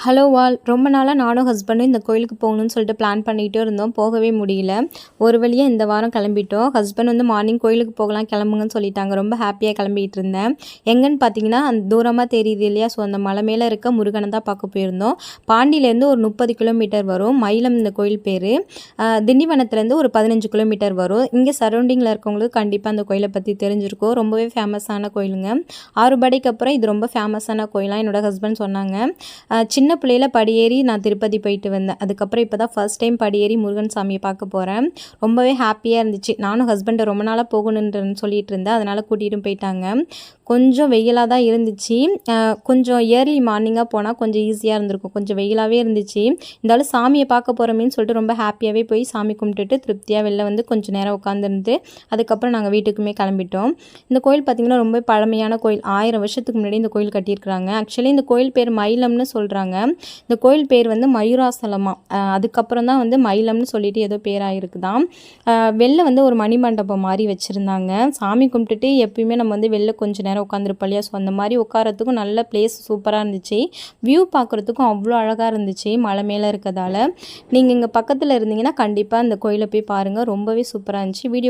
Hello வால் ரொம்ப நாளாக நானும் ஹஸ்பண்டும் இந்த கோயிலுக்கு போகணும்னு சொல்லிட்டு பிளான் பண்ணிகிட்டே இருந்தோம். போகவே முடியல. ஒரு வழியாக இந்த வாரம் கிளம்பிட்டோம். ஹஸ்பண்ட் வந்து மார்னிங் கோயிலுக்கு போகலாம் கிளம்புங்கன்னு சொல்லிட்டாங்க. ரொம்ப ஹாப்பியாக கிளம்பிகிட்டு இருந்தேன். எங்கன்னு பார்த்தீங்கன்னா அந்த தூரமாக தெரியுது இல்லையா, ஸோ அந்த மலை மேலே இருக்க முருகனை தான் பார்க்க போயிருந்தோம். பாண்டியிலேருந்து ஒரு 30 கிலோமீட்டர் வரும். மயிலம் இந்த கோயில் பேர். திண்டிவனத்துலேருந்து ஒரு 15 கிலோமீட்டர் வரும். இங்கே சரௌண்டிங்கில் இருக்கவங்களுக்கு கண்டிப்பாக அந்த கோயிலை பற்றி தெரிஞ்சிருக்கும். ரொம்பவே ஃபேமஸான கோயிலுங்க. ஆறுபடைக்கு அப்புறம் இது ரொம்ப ஃபேமஸான கோயிலாக என்னோட ஹஸ்பண்ட் சொன்னாங்க. சின்ன பிள்ளையில படியேறி நான் திருப்பதி போயிட்டு வந்தேன். அதுக்கப்புறம் இப்போ தான் ஃபர்ஸ்ட் டைம் படியேறி முருகன் சாமியை பார்க்க போகிறேன். ரொம்பவே ஹாப்பியாக இருந்துச்சு. நானும் ஹஸ்பண்டை ரொம்ப நாளாக போகணுன்னு சொல்லிட்டு இருந்தேன். அதனால் கூட்டிகிட்டும் போயிட்டாங்க. கொஞ்சம் வெயிலாக தான் இருந்துச்சு. கொஞ்சம் ஏர்லி மார்னிங்காக போனால் கொஞ்சம் ஈஸியாக இருந்திருக்கும். கொஞ்சம் வெயிலாகவே இருந்துச்சு. இருந்தாலும் சாமியை பார்க்க போகிறோமேன்னு சொல்லிட்டு ரொம்ப ஹாப்பியாகவே போய் சாமி கும்பிட்டுட்டு திருப்தியாக வெளில வந்து கொஞ்சம் நேரம் உட்காந்துருந்து அதுக்கப்புறம் நாங்கள் வீட்டுக்குமே கிளம்பிட்டோம். இந்த கோயில் பார்த்திங்கன்னா ரொம்ப பழமையான கோயில். 1000 வருஷத்துக்கு முன்னாடி இந்த கோயில் கட்டியிருக்கிறாங்க. ஆக்சுவலி இந்த கோயில் பேர் மயிலம்னு சொல்கிறாங்க. இந்த கோயில் பேர் வந்து மயூராசலமா. அதுக்கப்புறம் தான் வந்து மயிலம்னு சொல்லிட்டு ஏதோ பேராயிருக்குதான். வெளில வந்து ஒரு மணிமண்டபம் மாதிரி வச்சுருந்தாங்க. சாமி கும்பிட்டுட்டு எப்பயுமே நம்ம வந்து வெளில கொஞ்சம் நேரம் உட்காந்துருப்போம் இல்லையா, ஸோ அந்த மாதிரி உட்காரத்துக்கும் நல்ல பிளேஸ் சூப்பராக இருந்துச்சு. வியூ பார்க்குறதுக்கும் அவ்வளோ அழகாக இருந்துச்சு மலை மேலே இருக்கிறதால. நீங்கள் இங்கே பக்கத்தில் இருந்தீங்கன்னா கண்டிப்பாக இந்த கோயிலை போய் பாருங்கள். ரொம்பவே சூப்பராக இருந்துச்சு. வீடியோ